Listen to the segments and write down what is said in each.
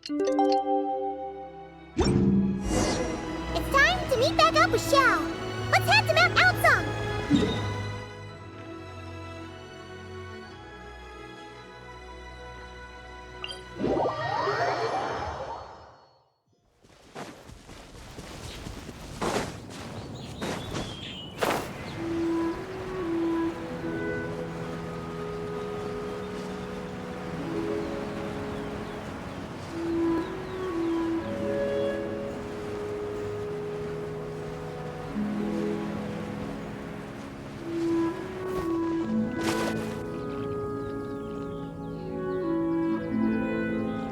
It's time to meet back up with Xiao. Let's head to Mount Outsong.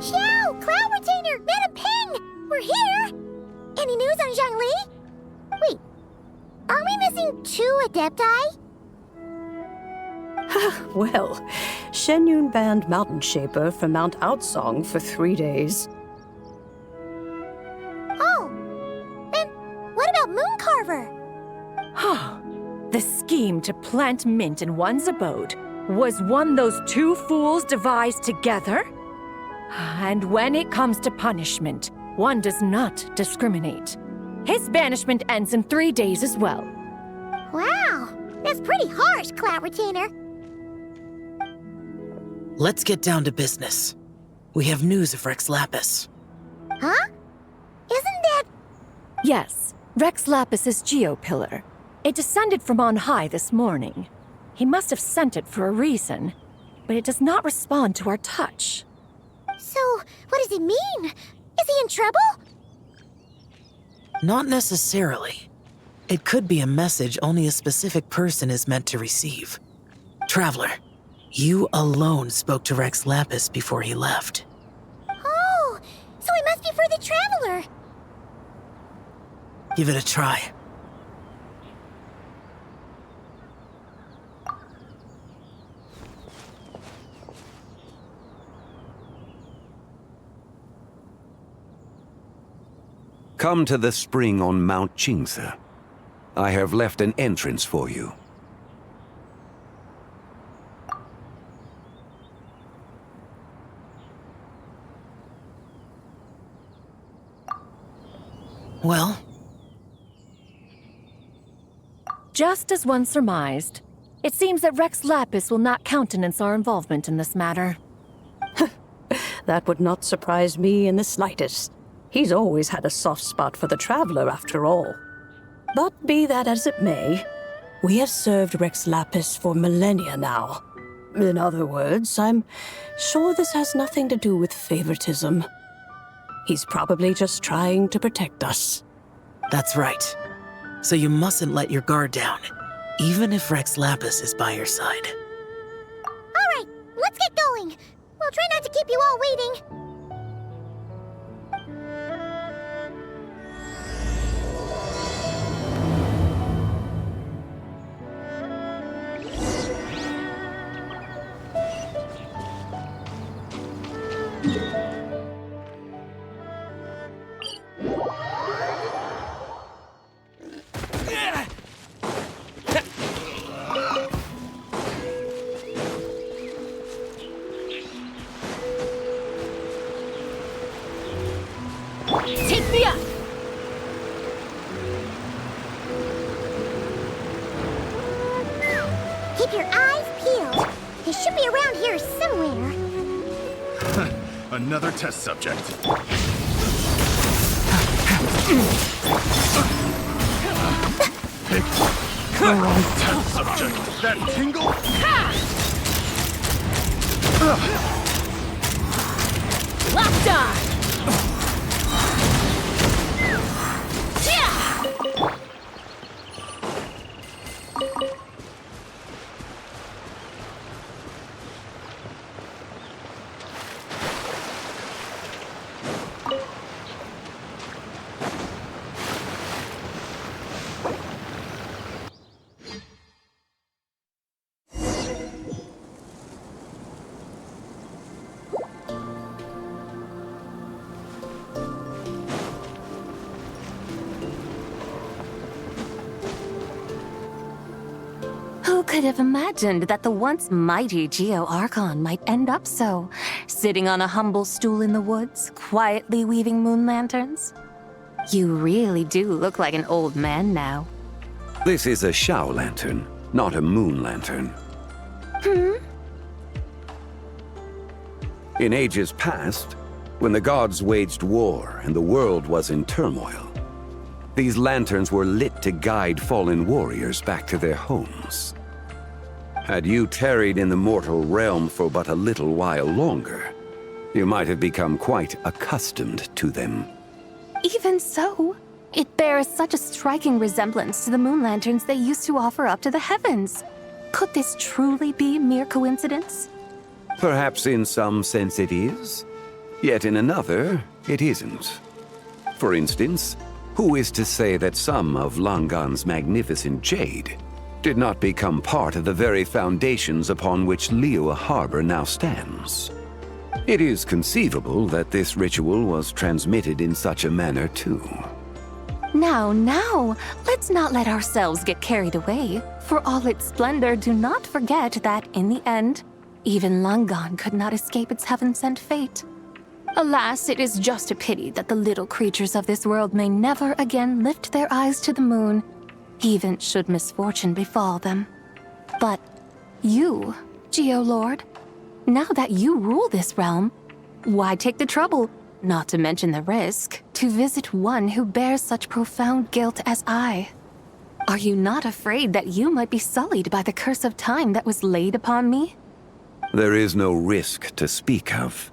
Xiao! Cloud Retainer! Madam Ping! We're here! Any news on Zhongli? Wait, are we missing 2 Adepti? Well, Shenyun banned Mountain Shaper from Mount Outsong for 3 days. Oh, then what about Mooncarver? The scheme to plant mint in one's abode was one those 2 fools devised together? And when it comes to punishment, one does not discriminate. His banishment ends in 3 days as well. Wow, that's pretty harsh, Cloud Retainer. Let's get down to business. We have news of Rex Lapis. Huh? Isn't that... Yes, Rex Lapis's geopillar. It descended from on high this morning. He must have sent it for a reason, but it does not respond to our touch. So, what does it mean? Is he in trouble? Not necessarily. It could be a message only a specific person is meant to receive. Traveler, you alone spoke to Rex Lapis before he left. Oh, so it must be for the Traveler. Give it a try. Come to the spring on Mount Qingse. I have left an entrance for you. Well, Just as one surmised, it seems that Rex Lapis will not countenance our involvement in this matter. That would not surprise me in the slightest. He's always had a soft spot for the Traveler, after all. But be that as it may, we have served Rex Lapis for millennia now. In other words, I'm sure this has nothing to do with favoritism. He's probably just trying to protect us. that's right. So you mustn't let your guard down, even if Rex Lapis is by your side. All right, let's get going. We'll try not to keep you all waiting. Take me up! Keep your eyes peeled. He should be around here somewhere. Another test subject. Pick the wrong test subject. That tingle? Locked on! could have imagined that the once mighty Geo Archon might end up so, sitting on a humble stool in the woods, quietly weaving moon lanterns? You really do look like an old man now. This is a Shao lantern, not a moon lantern. In ages past, when the gods waged war and the world was in turmoil, these lanterns were lit to guide fallen warriors back to their homes. Had you tarried in the mortal realm for but a little while longer, you might have become quite accustomed to them. Even so, it bears such a striking resemblance to the moon lanterns they used to offer up to the heavens. Could this truly be mere coincidence? Perhaps in some sense it is, yet in another, it isn't. For instance, who is to say that some of Langan's magnificent jade did not become part of the very foundations upon which Liyue Harbor now stands? It is conceivable that this ritual was transmitted in such a manner too. Now, let's not let ourselves get carried away. For all its splendor, do not forget that, in the end, even Langan could not escape its heaven-sent fate. Alas, it is just a pity that the little creatures of this world may never again lift their eyes to the moon, even should misfortune befall them. But you, Geolord, now that you rule this realm, why take the trouble, not to mention the risk, to visit one who bears such profound guilt as I? Are you not afraid that you might be sullied by the curse of time that was laid upon me? There is no risk to speak of.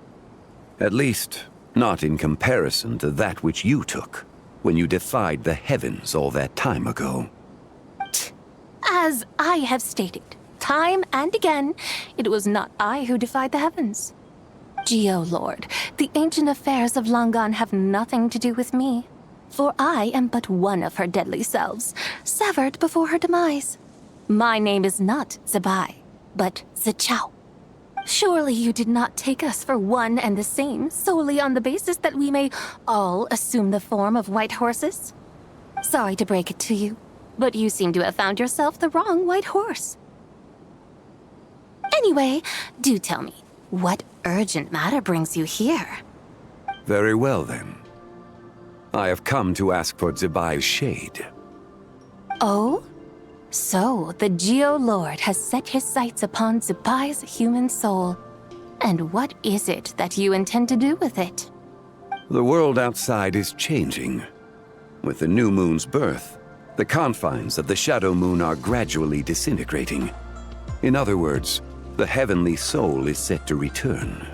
At least, not in comparison to that which you took when you defied the heavens all that time ago. As I have stated, time and again, it was not I who defied the heavens. Geolord, the ancient affairs of Langan have nothing to do with me, for I am but one of her deadly selves, severed before her demise. My name is not Zebai, but Zichao. Surely you did not take us for one and the same solely on the basis that we may all assume the form of white horses? Sorry to break it to you, but you seem to have found yourself the wrong white horse. Anyway, do tell me, what urgent matter brings you here? Very well then. I have come to ask for Zebai's shade. Oh? So, the Geolord has set his sights upon Zebai's human soul. And what is it that you intend to do with it? The world outside is changing. With the new moon's birth, the confines of the shadow moon are gradually disintegrating. In other words, the heavenly soul is set to return.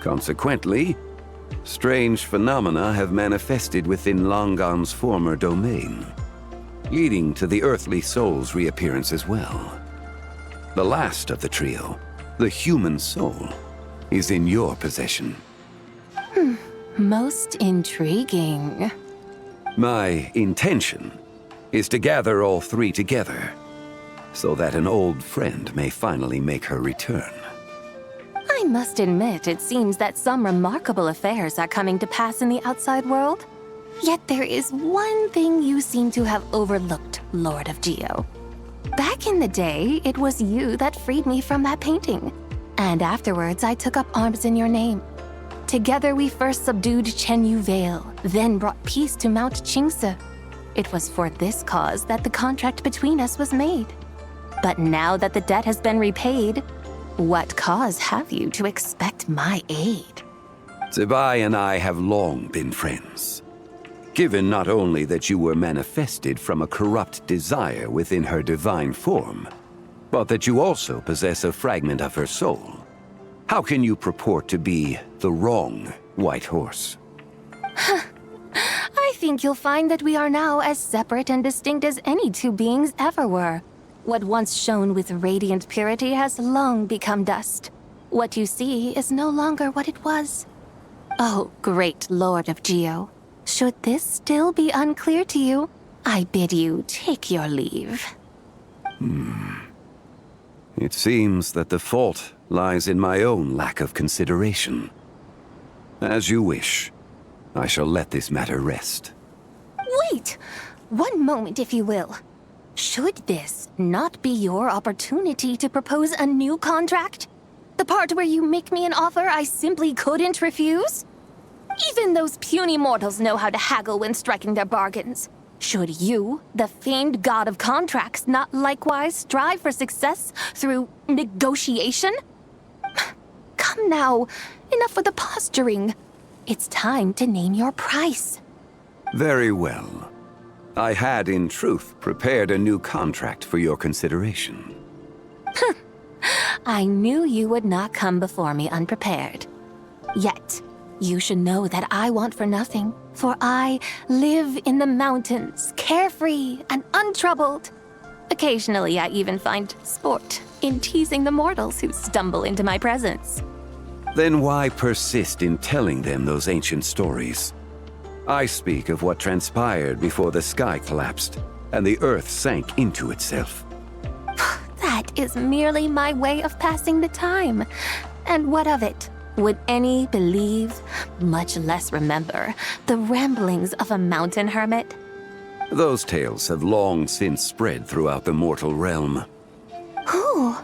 Consequently, strange phenomena have manifested within Langan's former domain, leading to the earthly soul's reappearance as well. The last of the trio, the human soul, is in your possession. Most intriguing. My intention is to gather all three together, so that an old friend may finally make her return. I must admit, it seems that some remarkable affairs are coming to pass in the outside world. Yet there is one thing you seem to have overlooked, Lord of Geo. Back in the day, it was you that freed me from that painting. And afterwards, I took up arms in your name. Together, we first subdued Chenyu Vale, then brought peace to Mount Qingse. It was for this cause that the contract between us was made. But now that the debt has been repaid, what cause have you to expect my aid? Zebai and I have long been friends. Given not only that you were manifested from a corrupt desire within her divine form, but that you also possess a fragment of her soul, how can you purport to be the wrong white horse? I think you'll find that we are now as separate and distinct as any two beings ever were. What once shone with radiant purity has long become dust. What you see is no longer what it was. Oh, great Lord of Geo. Should this still be unclear to you, I bid you take your leave. It seems that the fault lies in my own lack of consideration. As you wish. I shall let this matter rest. Wait! One moment, if you will. Should this not be your opportunity to propose a new contract? The part where you make me an offer I simply couldn't refuse? Even those puny mortals know how to haggle when striking their bargains. Should you, the famed god of contracts, not likewise strive for success through negotiation? Come now, enough with the posturing. It's time to name your price. Very well. I had, in truth, prepared a new contract for your consideration. I knew you would not come before me unprepared. Yet, you should know that I want for nothing, for I live in the mountains, carefree and untroubled. Occasionally, I even find sport in teasing the mortals who stumble into my presence. Then why persist in telling them those ancient stories? I speak of what transpired before the sky collapsed and the earth sank into itself. That is merely my way of passing the time. And what of it? Would any believe, much less remember, the ramblings of a mountain hermit? Those tales have long since spread throughout the mortal realm. Who?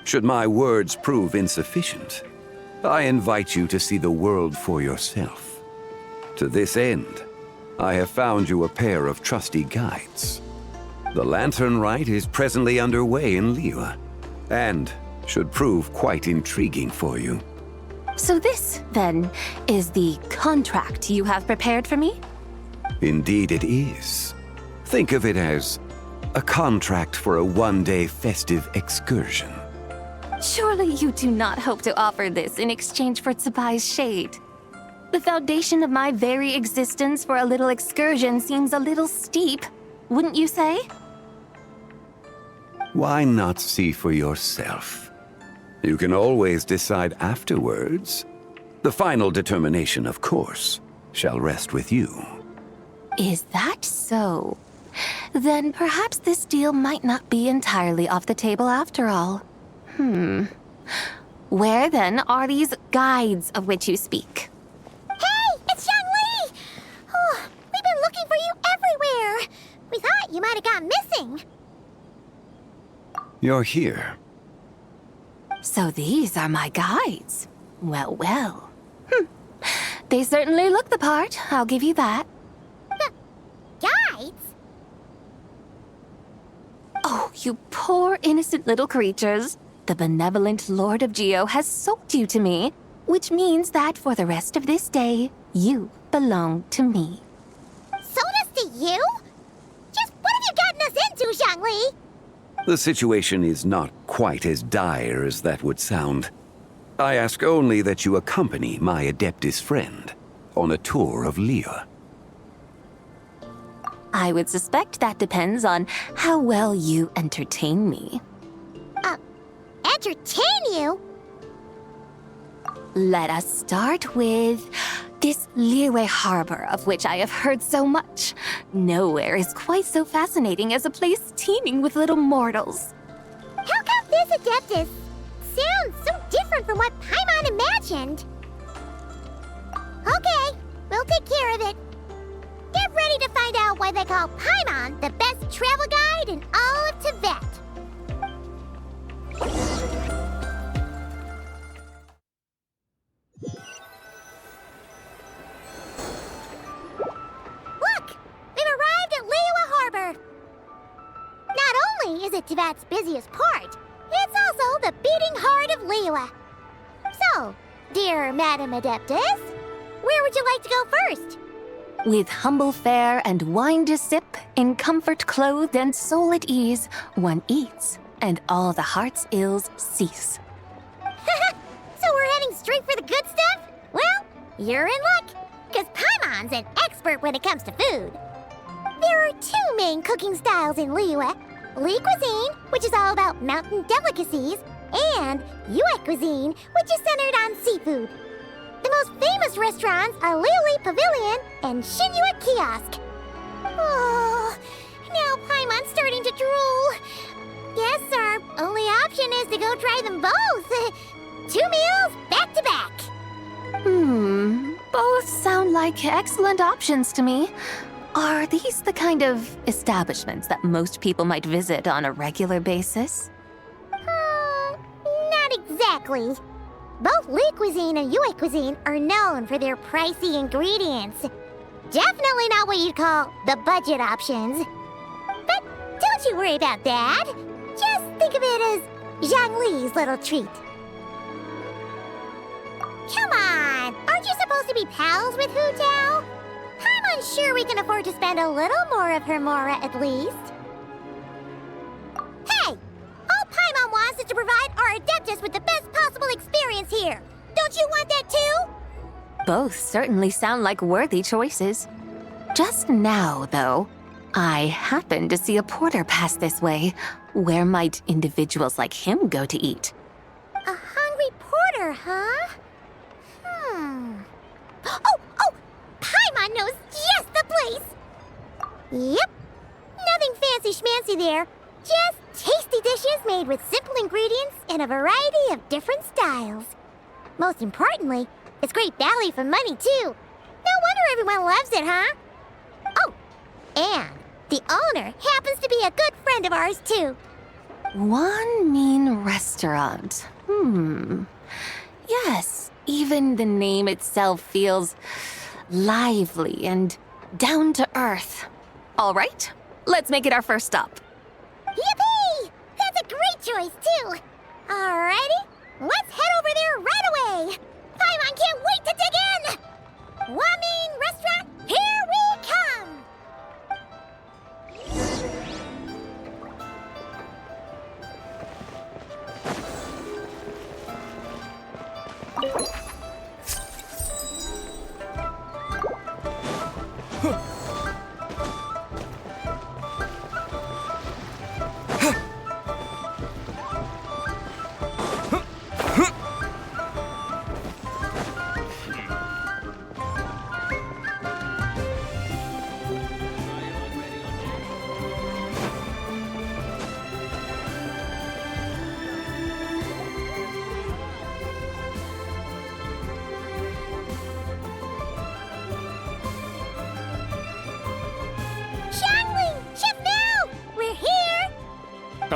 Should my words prove insufficient, I invite you to see the world for yourself. To this end, I have found you a pair of trusty guides. The lantern rite is presently underway in Liyue, and should prove quite intriguing for you. So this, then, is the contract you have prepared for me? Indeed it is. Think of it as a contract for a one-day festive excursion. Surely you do not hope to offer this in exchange for Tsubai's shade. The foundation of my very existence for a little excursion seems a little steep, wouldn't you say? Why not see for yourself? You can always decide afterwards. The final determination, of course, shall rest with you. Is that so? Then perhaps this deal might not be entirely off the table after all. Where then are these guides of which you speak? Hey, it's Zhongli! Oh, we've been looking for you everywhere. We thought you might have gone missing. You're here. So these are my guides. Well, well. They certainly look the part, I'll give you that. Guides? Oh, you poor innocent little creatures. The benevolent Lord of Geo has sold you to me, which means that for the rest of this day, you belong to me. Sold us to you? Just what have you gotten us into, Zhongli? The situation is not quite as dire as that would sound. I ask only that you accompany my Adeptus friend on a tour of Liyue. I would suspect that depends on how well you entertain me. Entertain you? Let us start with this Liyue harbor of which I have heard so much. Nowhere is quite so fascinating as a place teeming with little mortals. How come this Adeptus sounds so different from what Paimon imagined? Okay, we'll take care of it. Get ready to find out why they call Paimon the best travel guide in all of Tibet. Look! We've arrived at Liyue Harbor. Not only is it Tibet's busiest port, it's also the beating heart of Liyue. So, dear Madam Adeptus, where would you like to go first? With humble fare and wine to sip, in comfort clothed and soul at ease, one eats, and all the heart's ills cease. So we're heading straight for the good stuff? Well, you're in luck, because Paimon's an expert when it comes to food. There are two main cooking styles in Liyue. Li cuisine, which is all about mountain delicacies, and Yue cuisine, which is centered on seafood. The most famous restaurants are Liyue Pavilion and Shinyue Kiosk. Oh, now Paimon's starting to drool. Yes, our only option is to go try them both. 2 meals, back to back. Both sound like excellent options to me. Are these the kind of establishments that most people might visit on a regular basis? Not exactly. Both Lee cuisine and Yue cuisine are known for their pricey ingredients. Definitely not what you'd call the budget options. But don't you worry about that. Just think of it as Zhang Li's little treat. Come on! Aren't you supposed to be pals with Hu Tao? I'm unsure we can afford to spend a little more of her mora at least. Hey! All Paimon wants is to provide our Adeptus with the best possible experience here. Don't you want that too? Both certainly sound like worthy choices. Just now, though, I happened to see a porter pass this way. Where might individuals like him go to eat? A hungry porter, huh? Oh! Paimon knows just the place! Yep. Nothing fancy schmancy there. Just tasty dishes made with simple ingredients in a variety of different styles. Most importantly, it's great value for money, too. No wonder everyone loves it, huh? Oh, and the owner happens to be a good friend of ours, too. One mean restaurant. Yes, even the name itself feels lively and down to earth. All right, let's make it our first stop. Yippee! That's a great choice, too. Alrighty, let's head over there right away. Paimon can't wait to dig in. Wamin Restaurant, here we come.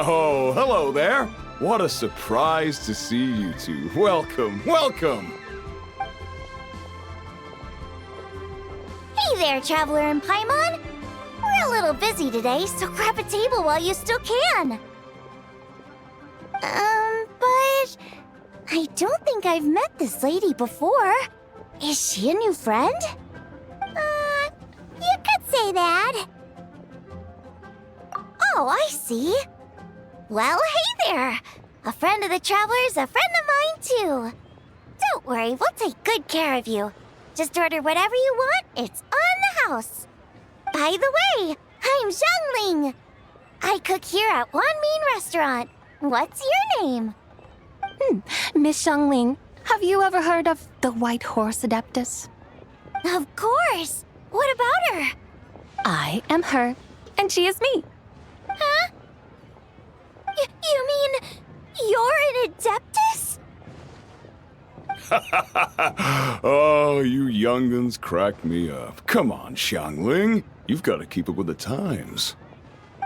Oh, hello there. What a surprise to see you two. Welcome, welcome. Hey there, Traveler and Paimon. We're a little busy today, so grab a table while you still can. But I don't think I've met this lady before. Is she a new friend? You could say that. Oh, I see. Well, hey there! A friend of the Traveler's a friend of mine, too. Don't worry, we'll take good care of you. Just order whatever you want, it's on the house. By the way, I'm Zhangling. I cook here at Wanmin Restaurant. What's your name? Miss Xiangling, have you ever heard of the White Horse Adeptus? Of course! What about her? I am her, and she is me. Huh? You mean you're an Adeptus? Oh, you young'uns crack me up. Come on, Xiangling. You've got to keep up with the times.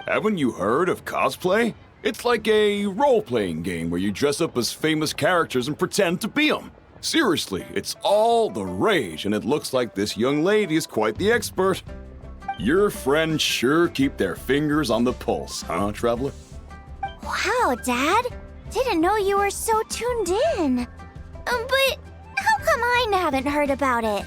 Haven't you heard of cosplay? It's like a role-playing game where you dress up as famous characters and pretend to be them. Seriously, it's all the rage, and it looks like this young lady is quite the expert. Your friends sure keep their fingers on the pulse, huh, Traveler? Wow, Dad. Didn't know you were so tuned in. But how come I haven't heard about it?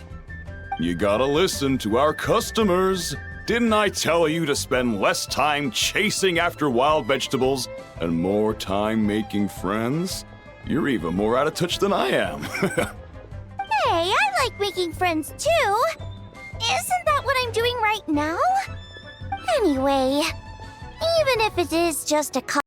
You gotta listen to our customers. Didn't I tell you to spend less time chasing after wild vegetables and more time making friends? You're even more out of touch than I am. Hey, I like making friends too. Isn't that what I'm doing right now? Anyway, even if it is just a